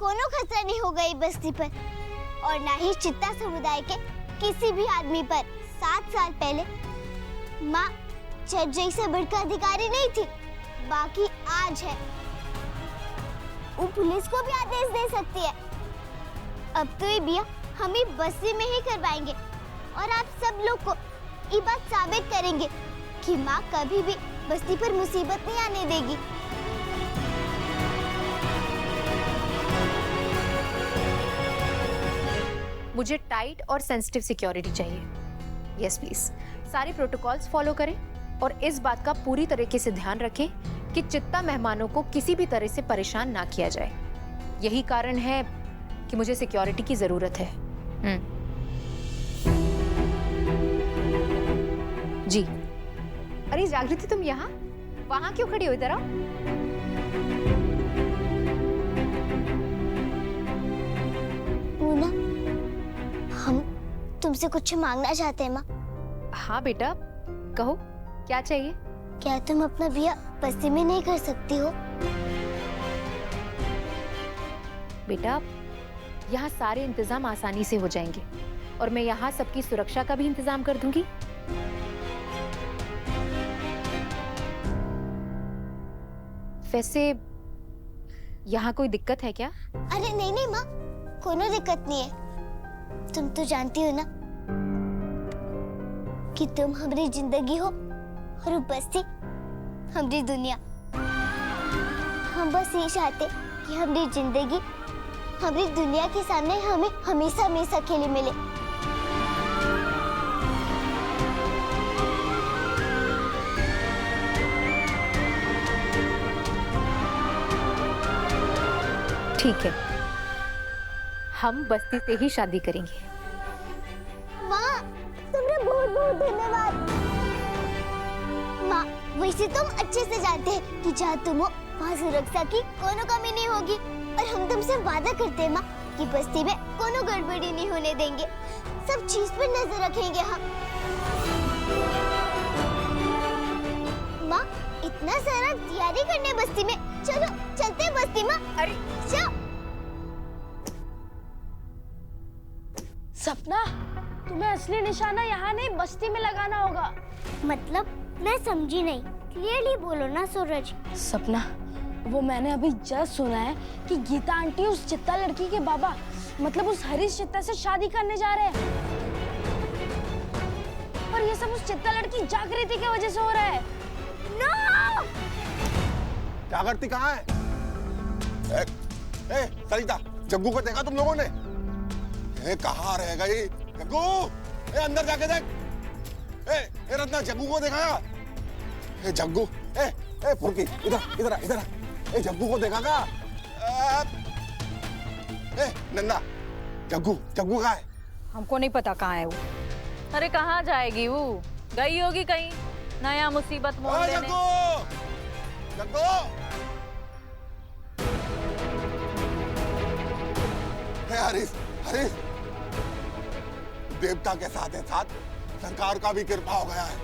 कोनो खतरा नहीं होगा ये बस्ती पर, और ना ही चित्ता समुदाय के किसी भी आदमी पर। 7 साल पहले माँ जज जैसे बढ़कर अधिकारी नहीं थी, बाकी आज है। वो पुलिस को भी आदेश दे सकती है। अब तो ये बिया हम ही बस्ती में ही करवाएंगे, और आप सब लोग को ये बात साबित करेंगे कि माँ कभी भी बस्ती पर मुसीबत नहीं आने देगी। मुझे टाइट और सेंसिटिव सिक्योरिटी चाहिए। यस प्लीज, सारे प्रोटोकॉल्स फॉलो करें और इस बात का पूरी तरीके से ध्यान रखें कि चित्ता मेहमानों को किसी भी तरह से परेशान ना किया जाए। यही कारण है कि मुझे सिक्योरिटी की जरूरत है। जी। अरे जागृति, तुम यहाँ वहां क्यों खड़ी हो? इधर आओ। पूना, हम तुमसे कुछ मांगना चाहते हैं माँ। हाँ बेटा, कहो क्या चाहिए? क्या तुम अपना बिया बस्ती में नहीं कर सकती हो? बेटा, यहाँ सारे इंतजाम आसानी से हो जाएंगे और मैं यहाँ सबकी सुरक्षा का भी इंतजाम कर दूंगी। वैसे यहाँ कोई दिक्कत है क्या? अरे नहीं नहीं माँ, कोनो दिक्कत नहीं है। तुम तो जानती हो ना कि तुम हमारी जिंदगी हो और वो बस्ती हमारी दुनिया। हम बस ये चाहते कि हमारी जिंदगी हमारी दुनिया के सामने हमें हमेशा हमेशा के लिए मिले। ठीक है, हम बस्ती से ही शादी करेंगे। माँ, तुमने बहुत बहुत धन्यवाद। माँ, वैसे तुम अच्छे से जानते हैं कि जहाँ तुम हो वहाँ सुरक्षा की कोनो कमी नहीं होगी, और हम तुमसे वादा करते हैं माँ कि बस्ती में कोनो गड़बड़ी नहीं होने देंगे। सब चीज पर नजर रखेंगे हम। माँ, इतना सारा तैयारी करने बस्ती में, चलो चलते हैं बस्ती माँ। अरे चलो। सपना, तुम्हें असली निशाना यहाँ नहीं बस्ती में लगाना होगा। मतलब मैं समझी नहीं, क्लियरली बोलो ना सूरज। सपना, वो मैंने अभी जस्ट सुना है कि गीता आंटी उस चित्ता लड़की के बाबा मतलब उस हरीश चित्ता से शादी करने जा रहे हैं, और ये सब उस चित्ता लड़की जागृति की वजह से हो रहा है। नो! जागृति कहाँ है? सरिता, जग्गू को देखा तुम लोगों ने? कहाँ रह गई जग्गू? अंदर जाके देख। रत्ना, जग्गू को देखा? जग्गू, फुर्की, इधर। जग्गू को देखा का? नन्ना, जग्गू कहाँ है? हमको नहीं पता कहाँ है वो। अरे कहाँ जाएगी वो? गई होगी कहीं नया मुसीबत मोल लेने। जग्गू! हरीश, देवता के साथ सरकार का भी कृपा हो गया है।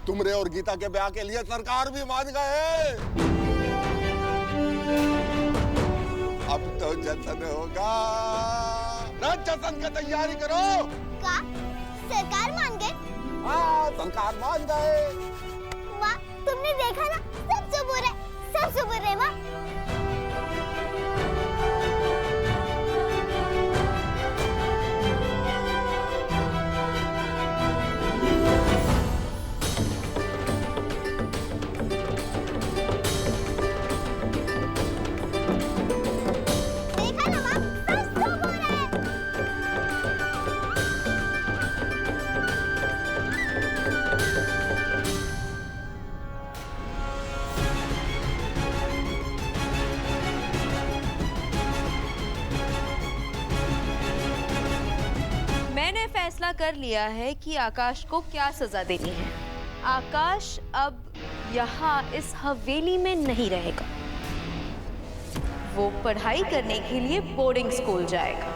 तुमरे और गीता के ब्याह के लिए सरकार भी मान गए। अब तो जश्न होगा ना, जश्न की तैयारी करो। का? सरकार मान गए? हाँ, सरकार मान गए। माँ, तुमने देखा ना, सब सबूर है माँ। फैसला कर लिया है कि आकाश को क्या सजा देनी है। आकाश अब यहाँ इस हवेली में नहीं रहेगा, वो पढ़ाई करने के लिए बोर्डिंग स्कूल जाएगा।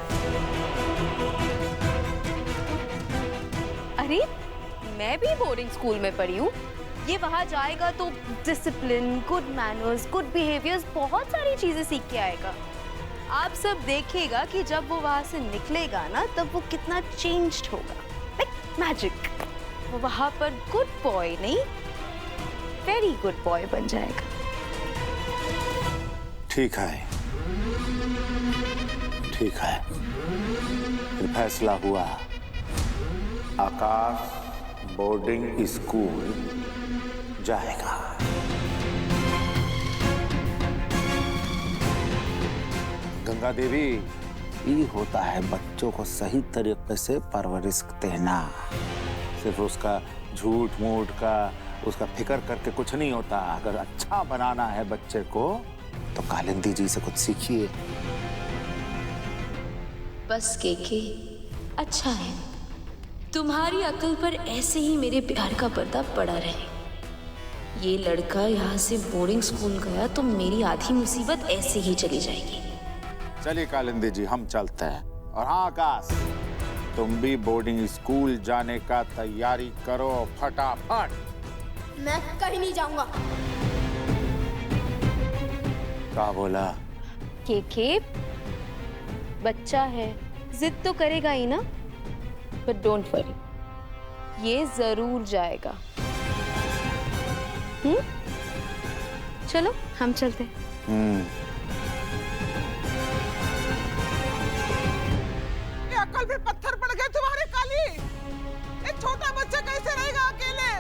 अरे मैं भी बोर्डिंग स्कूल में पढ़ी हूँ। ये वहाँ जाएगा तो discipline, good manners, good behaviours, बहुत सारी चीजें सीख के आएगा। आप सब देखिएगा कि जब वो वहां से निकलेगा ना, तब वो कितना चेंज्ड होगा, लाइक मैजिक। वो वहां पर गुड बॉय नहीं, वेरी गुड बॉय बन जाएगा। ठीक है, ठीक है, फिर फैसला हुआ। आकाश बोर्डिंग स्कूल जाएगा। गंगा देवी, ये होता है बच्चों को सही तरीके से परवरिश देना। सिर्फ उसका झूठ मूठ का उसका फिक्र करके कुछ नहीं होता। अगर अच्छा बनाना है बच्चे को तो कालिंदी जी से कुछ सीखिए। बस केके, अच्छा है तुम्हारी अकल पर ऐसे ही मेरे प्यार का पर्दा पड़ा रहे। ये लड़का यहाँ से बोर्डिंग स्कूल गया तो मेरी आधी मुसीबत ऐसे ही चली जाएगी। चलिए कालिंदी जी, हम चलते हैं। और हाँ आकाश, तुम भी बोर्डिंग स्कूल जाने का तैयारी करो फटाफट। मैं कहीं नहीं जाऊंगा। क्या बोला? केके बच्चा है, जिद तो करेगा ही ना, बट डोंट वरी, ये जरूर जाएगा। चलो हम चलते हैं। अकल पे पत्थर पड़ गए तुम्हारे काली। एक छोटा बच्चा कैसे रहेगा अकेले?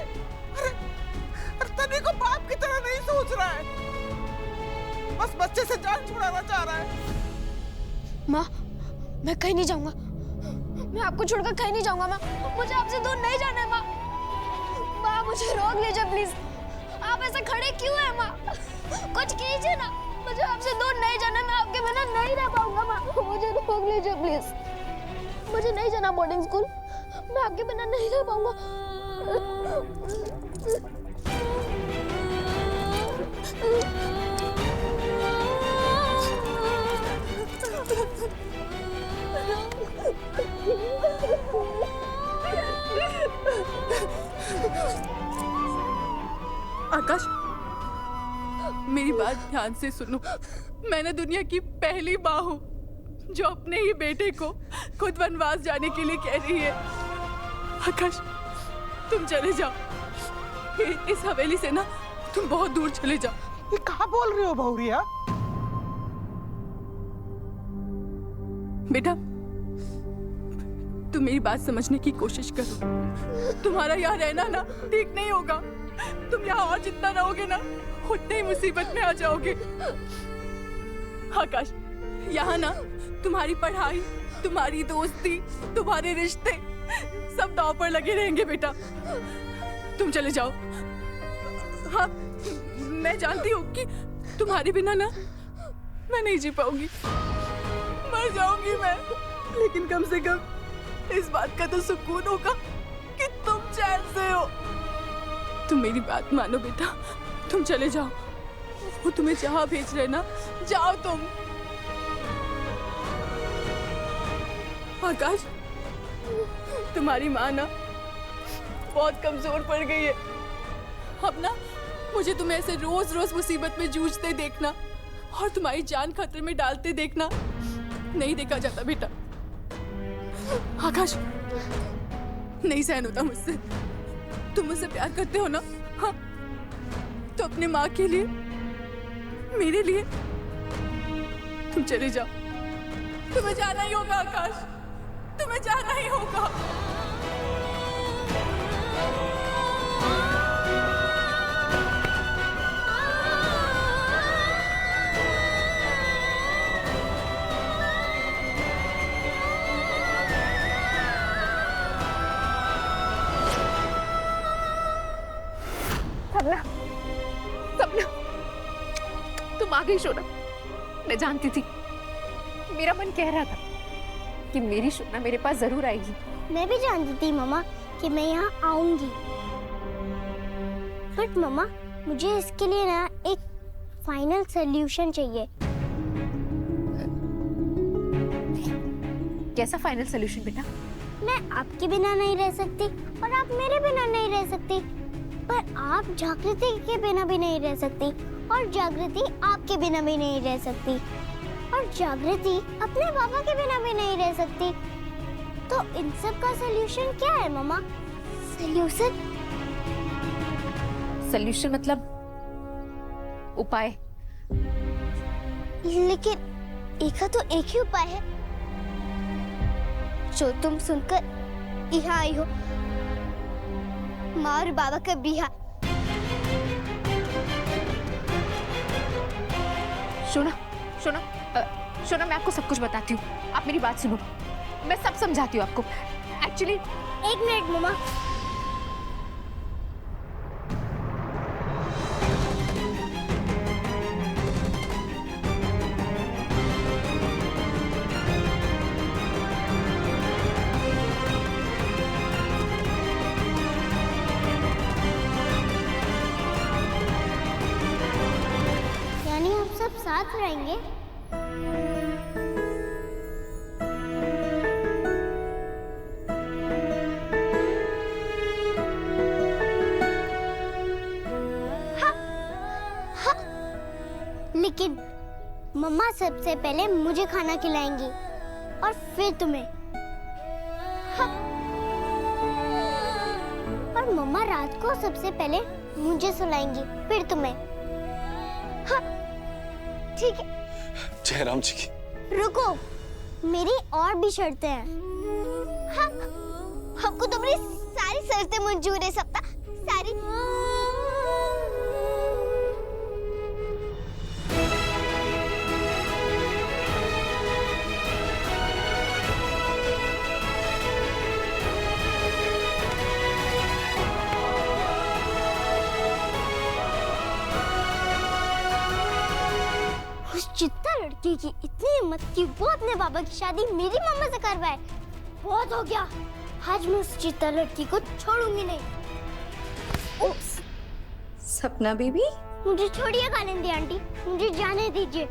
अरे तनी को बाप की तरह नहीं सोच रहा है, बस बच्चे से जान छुड़ाना चाह रहा है। माँ, मैं कहीं नहीं जाऊंगा। मैं आपको छोड़कर कहीं नहीं जाऊंगा माँ। मुझे आपसे दूर नहीं जाना है माँ। माँ मुझे रोक लीजिए प्लीज। आप ऐसे खड़े क्यों हैं माँ? कुछ कीजिए ना। मुझे आपसे दूर नहीं जाना। मैं आपके बिना नहीं रह पाऊंगा माँ। मुझे रोक लीजिए प्लीज। मुझे नहीं जाना बोर्डिंग स्कूल। मैं आपके बिना नहीं रह पाऊंगा। आकाश, मेरी बात ध्यान से सुनो। मैंने दुनिया की पहली माँ हूँ जो अपने ही बेटे को खुद वनवास जाने के लिए कह रही है। आकाश, तुम चले जाओ। इस हवेली से ना तुम बहुत दूर चले जाओ। ये कहाँ बोल रहे हो बहुरिया? बेटा, तुम मेरी बात समझने की कोशिश करो। तुम्हारा यहाँ रहना ना ठीक नहीं होगा। तुम यहाँ और जितना रहोगे ना उतने ही मुसीबत में आ जाओगे। आकाश, यहाँ ना तुम्हारी पढ़ाई, तुम्हारी दोस्ती, तुम्हारे रिश्ते सब दांव पर लगे रहेंगे बेटा। तुम चले जाओ। हाँ, मैं जानती हूँ कि तुम्हारे बिना ना मैं नहीं जी पाऊंगी, मर जाऊंगी मैं, लेकिन कम से कम इस बात का तो सुकून होगा कि तुम चैन से हो। तुम मेरी बात मानो बेटा, तुम चले जाओ। वो तुम्हें जहाँ भेज रहे ना, जाओ तुम। आकाश, तुम्हारी माँ ना बहुत कमजोर पड़ गई है। अब ना मुझे तुम्हें ऐसे रोज रोज मुसीबत में जूझते देखना और तुम्हारी जान खतरे में डालते देखना नहीं देखा जाता बेटा। आकाश, नहीं सहन होता मुझसे। तुम मुझसे प्यार करते हो ना? हाँ, तो अपने माँ के लिए, मेरे लिए तुम चले जाओ। तुम्हें जाना ही होगा आकाश, तुम्हें जाना ही होगा। सपना, सपना, तुम आ गई शोना। मैं जानती थी, मेरा मन कह रहा था कि मेरी शोना मेरे पास जरूर आएगी। मैं भी जानती थी मम्मा कि मैं यहाँ आऊंगी, बट मम्मा मुझे इसके लिए ना एक फाइनल सॉल्यूशन चाहिए। कैसा फाइनल सॉल्यूशन बेटा? मैं आपके बिना नहीं रह सकती और आप मेरे बिना नहीं रह सकती, पर आप जागृति के बिना भी नहीं रह सकती और जागृति आपके बिना भी नहीं रह सकती, और जागृति अपने पापा के बिना भी नहीं रह सकती। तो इन सब का सलूशन क्या है मम्मा? सलूशन? सॉल्यूशन मतलब उपाय। लेकिन एक तो एक ही उपाय है जो तुम सुनकर यहाँ आई हो, माँ और बाबा का बिहा। शोना, शोना, शोना, मैं आपको सब कुछ बताती हूँ, आप मेरी बात सुनो, मैं सब समझाती हूँ आपको। एक्चुअली एक मिनट मम्मा। यानी हम सब साथ रहेंगे? लेकिन मम्मा सबसे पहले मुझे खाना खिलाएंगी और फिर तुम्हें। हाँ। और मम्मा रात को सबसे पहले मुझे सुलाएंगी, फिर तुम्हें। हाँ, ठीक है। जयराम जी की। रुको, मेरी और भी शर्तें हैं। हाँ, हमको तुम्हारी सारी शर्तें मंजूर है, सप्ता, सारी। चित्ता लड़की की इतनी हिम्मत कि वो अपने बाबा की शादी मेरी मम्मा से करवाए। बहुत हो गया, आज मैं उस चित्ता लड़की को छोड़ूंगी नहीं। उप्स, सपना बेबी, मुझे छोड़िए कालिंदी आंटी, मुझे जाने दीजिए।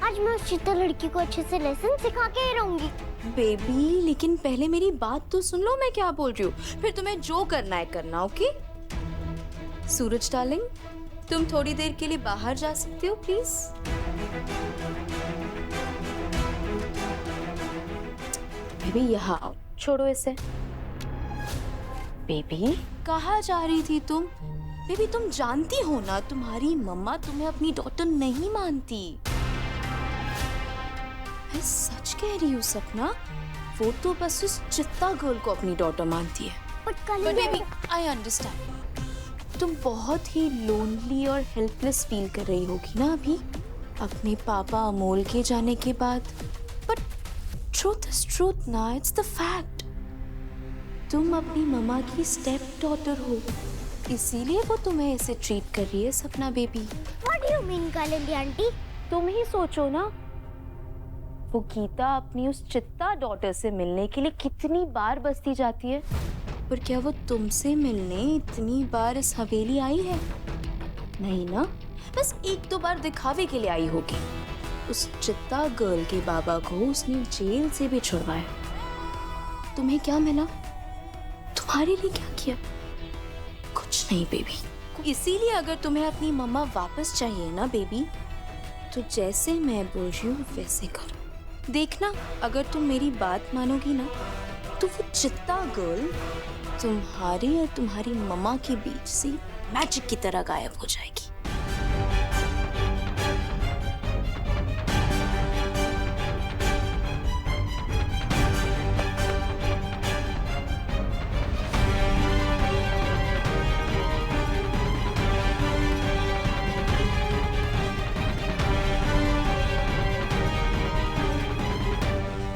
आज मैं उस चित्ता लड़की को अच्छे से लेसन सिखा के ही रहूंगी। बेबी लेकिन पहले मेरी बात तो सुन लो, मैं क्या बोल रही हूँ, फिर तुम्हें जो करना है करना, ओके? सूरज डार्लिंग, तुम थोड़ी देर के लिए बाहर जा सकते हो प्लीज? बेबी यहाँ आओ, छोड़ो इसे। बेबी कहाँ जा रही थी तुम? बेबी तुम जानती हो ना, तुम्हारी मम्मा तुम्हें अपनी डॉटर नहीं मानती। मैं सच कह रही हूँ सपना, वो तो बस उस चित्ता गर्ल को अपनी डॉटर मानती है। पर बेबी आई अंडरस्टैंड, तुम बहुत ही लोनली और हेल्पलेस फील कर रही होगी ना अभी अपने पापा अमोल के जाने के बाद। बट ट्रूथ इज ट्रूथ ना, इट्स द फैक्ट। तुम अपनी मम्मा की स्टेप डॉटर हो, इसीलिए वो तुम्हें ऐसे ट्रीट कर रही है सपना baby. What do you mean Kalindi aunty? तुम ही सोचो ना, वो गीता अपनी उस चित्ता डॉटर से मिलने के लिए कितनी बार बस्ती जाती है, पर क्या वो तुमसे मिलने इतनी बार इस हवेली आई है? नहीं ना, बस एक दो बार दिखावे के लिए आई होगी। उस चित्ता गर्ल के बाबा को उसने जेल से भी छुड़वाया। तुम्हें क्या मिला? तुम्हारे लिए क्या किया? कुछ नहीं बेबी। इसीलिए अगर तुम्हें अपनी मम्मा वापस चाहिए ना बेबी, तो जैसे मैं बोल रही हूँ वैसे करो। देखना, अगर तुम मेरी बात मानोगी ना, तो वो चित्ता गर्ल तुम्हारी और तुम्हारी मम्मा के बीच से मैजिक की तरह गायब हो जाएगी।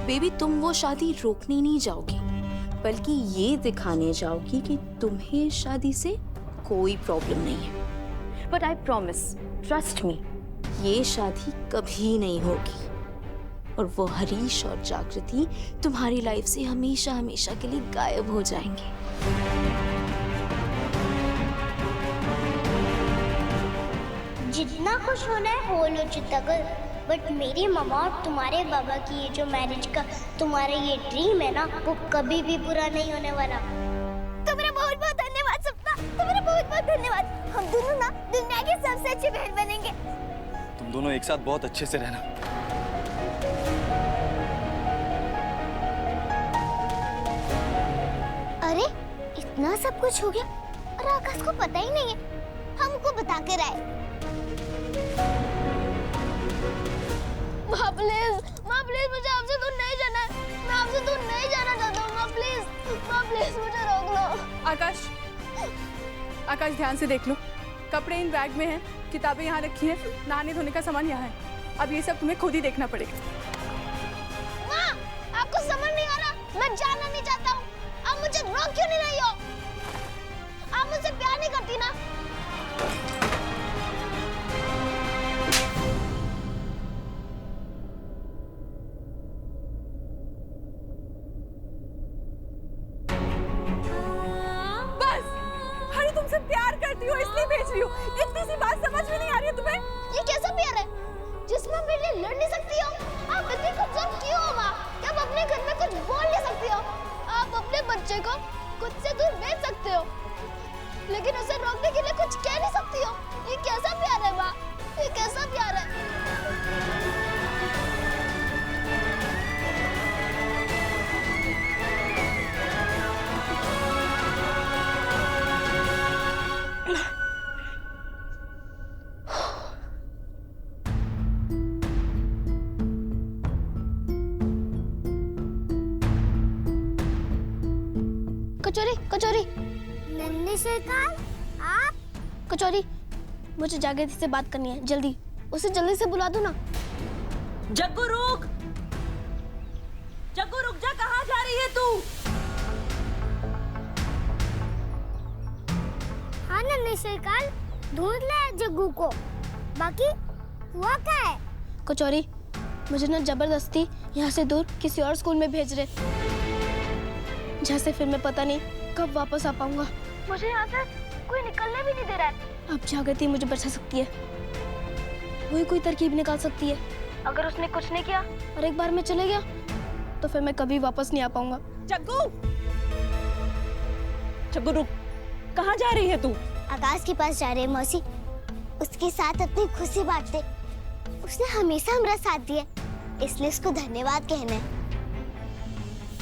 बेबी तुम वो शादी रोकने नहीं जाओगी, बल्कि ये दिखाने जाओगी कि तुम्हें शादी से कोई प्रॉब्लम नहीं है। But I promise, trust me, ये शादी कभी नहीं होगी और वो हरीश और जागृति तुम्हारी लाइफ से हमेशा हमेशा के लिए गायब हो जाएंगे। जितना खुश होना है हो लो चित्ता गर्ल, बट मेरी मम्मा और तुम्हारे बाबा की ये जो मैरिज का तुम्हारा ये ड्रीम है ना, वो कभी भी पूरा नहीं होने वाला। तुम्हारा बहुत बहुत धन्यवाद सपना, तुम्हारा बहुत बहुत धन्यवाद। हम दोनों ना दुनिया की सबसे अच्छी बहन बनेंगे। तुम दोनों एक साथ बहुत अच्छे से रहना। अरे इतना सब कुछ हो गया और आकाश को पता ही नहीं है, हमको बता कर आए। माँ प्लीज मुझे आपसे दूर नहीं जाना है। मैं आपसे दूर नहीं जाना चाहता हूँ। माँ प्लीज मुझे रोक लो। आकाश ध्यान से देख लो, कपड़े इन बैग में हैं, किताबें यहाँ रखी हैं, नहाने धोने का सामान यहाँ है। अब ये सब तुम्हें खुद ही देखना पड़ेगा। माँ, आपको समझ नहीं आ रहा? मैं जाना नहीं चाहता हूँ। आप मुझे रोक क्यों नहीं रही हो? आप मुझसे प्यार नहीं करती ना? तुमसे प्यार करती हो इसलिए भेज रही हूँ। इतनी सी बात समझ में नहीं आ रही है तुम्हें? ये कैसा प्यार है जिसमें आप मेरे लिए लड़ नहीं सकती हो? आप इतनी कमजोर क्यों हो माँ? क्या आप अपने घर में कुछ बोल नहीं सकती हो? आप अपने बच्चे को खुद से दूर भेज सकते हो, लेकिन उसे रोकने के लिए कुछ कह नहीं सकती हो। ये कैसा प्यार है माँ? ये कैसा प्यार है? कचौरी नन्हे सरकार, आप? कचौरी, मुझे जागृति से बात करनी है, जल्दी उसे जल्दी से बुला दो ना। जग्गू रुक जा, कहाँ जा रही है तू? हाँ नन्हे सरकार, ढूंढ लाया जग्गू को। बाकी हुआ क्या है? कचौरी, मुझे ना जबरदस्ती यहाँ से दूर किसी और स्कूल में भेज रहे, जहाँ से फिर मैं पता नहीं कब वापस आ पाऊंगा। मुझे यहाँ से कोई निकलने भी नहीं दे रहा है। अब जागृति मुझे बचा सकती है, वही कोई तरकीब निकाल सकती है। अगर उसने कुछ नहीं किया और एक बार मैं चले गया तो फिर मैं कभी वापस नहीं आ पाऊंगा। जग्गू रुक, कहाँ जा रही है तू? आकाश के पास जा रहे हैं मौसी, उसके साथ अपनी खुशी बांटते। उसने हमेशा हमारा साथ दिया, इसलिए उसको धन्यवाद कहना है।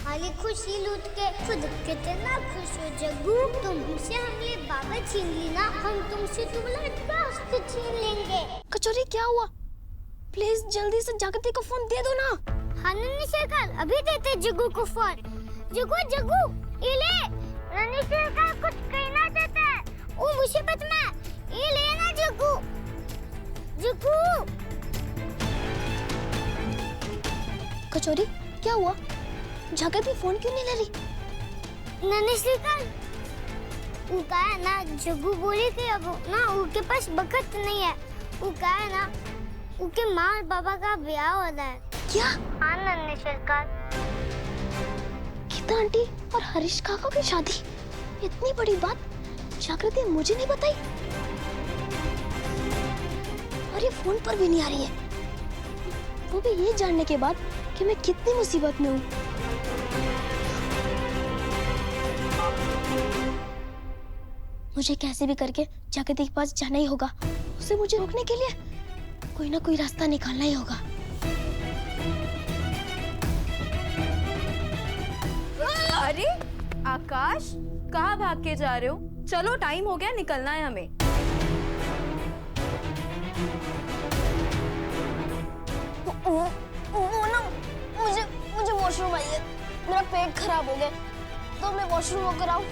खाली खुशी लूट के खुद कितना खुश हो जग्गू। तुमसे हमने बाबा छीन ली ना, हम तुमसे तुम्हारा दोस्त छीन लेंगे। कचौरी क्या हुआ? प्लीज जल्दी से जागृति को फोन दे दो ना। हाँ नन्ही सरकार, अभी देते जग्गू को फोन। जग्गू ये ले, नन्ही सरकार कुछ कहना चाहता है। वो मुसीबत में, ये ले ना जग्गू। कचौरी क्या हुआ? जागृति फोन क्यों नहीं ले रही? नन्ही सरकार, वो कहा है ना, जग्गू बोली कि अब ना उनके पास वक्त नहीं है। वो कहा है ना, उनके माँ और पापा का ब्याह हो रहा है। क्या? हाँ नन्ही सरकार। गीता आंटी और हरीश काका की शादी, इतनी बड़ी बात जागृति मुझे नहीं बताई। और ये फोन पर भी नहीं आ रही है, वो भी ये जानने के बाद कि मैं कितनी मुसीबत में हूँ। मुझे कैसे भी करके जागृति के पास जाना ही होगा। उसे मुझे रोकने के लिए कोई ना कोई रास्ता निकालना ही होगा। अरे आकाश, कहाँ भाग के जा रहे हो? चलो टाइम हो गया, निकलना है हमें। वो ना मुझे वॉशरूम आई है, मेरा पेट खराब हो गया, तो मैं वॉशरूम होकर आऊं।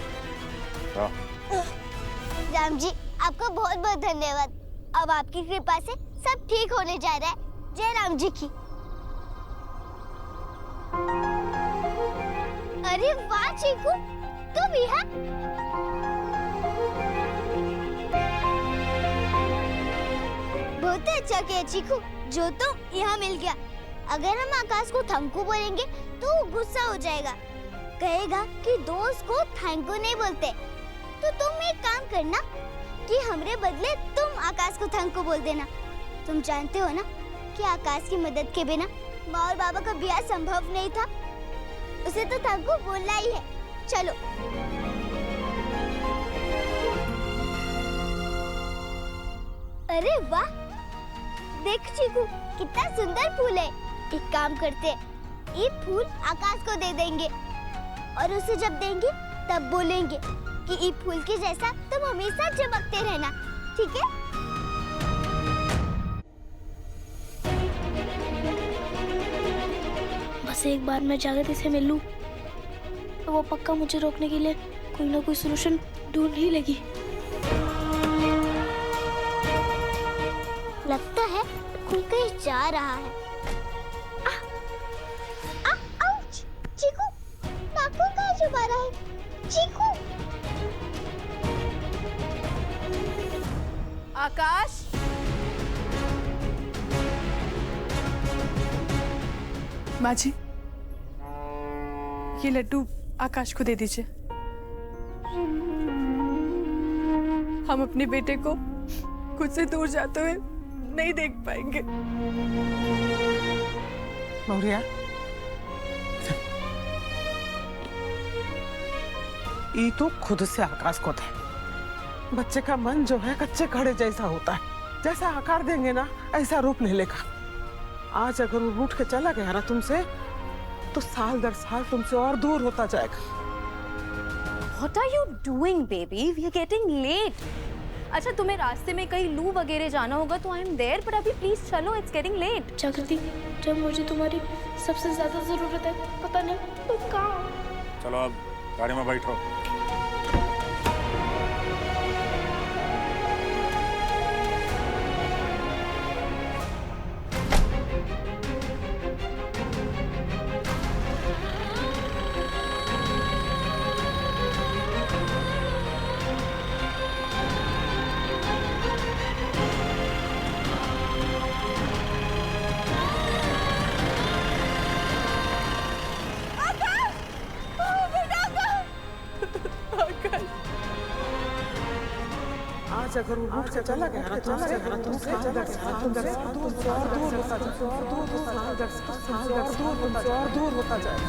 राम जी, आपको बहुत बहुत धन्यवाद। अब आपकी कृपा से सब ठीक होने जा रहा है। जय राम जी की। अरे वाह चीकू, तू भी है? बहुत अच्छा किया चीकू, जो तो यहाँ मिल गया। अगर हम आकाश को थैंक यू बोलेंगे तो वो गुस्सा हो जाएगा, कहेगा कि दोस्त को थैंक यू नहीं बोलते। तो तुम एक काम करना कि हमरे बदले तुम आकाश को थैंक यू बोल देना। तुम जानते हो ना कि आकाश की मदद के बिना माँ और बाबा का ब्याह संभव नहीं था। उसे तो थैंक यू बोलना ही है। चलो। अरे वाह, देख चीकू, कितना सुंदर फूल है। एक काम करते हैं, ये फूल आकाश को दे देंगे और उसे जब देंगे तब बोलेंगे कि ई फूल के जैसा तुम हमेशा चमकते रहना, ठीक है? बस एक बार मैं जागृति से मिल लूं तो वो पक्का मुझे रोकने के लिए कोई ना कोई सलूशन ढूंढ ही लेगी। लगता है कोई कहीं जा रहा है। आउच! चीकू, नाखून कहाँ छुपा रहा है? चीकू! आकाश, माँ जी, ये लड्डू आकाश को दे दीजिए। हम अपने बेटे को खुद से दूर जाते हुए नहीं देख पाएंगे। मौर्या, ये तो खुद से आकाश को थे। बच्चे का मन जो है कच्चे घड़े जैसा होता है, जैसा आकार देंगे ना ऐसा रूप ले लेगा। आज अगर वो रूठ के चला गया ना तुमसे, तो साल दर साल तुमसे और दूर होता जाएगा। What are you doing, baby? We are getting late. अच्छा, तुम्हें रास्ते में कहीं लू वगैरह जाना होगा तो I am there, पर अभी प्लीज चलो, it's getting late. जागृति, जब मुझे तुम्हारी सबसे ज्यादा जरूरत है, पता नहीं तुम कहाँ हो? चलो अब गाड़ी में बैठो। आज अगर वो रूठ के चला गया ना तुमसे, साल दर साल तुमसे और दूर होता जाएगा, और दूर होता जाएगा।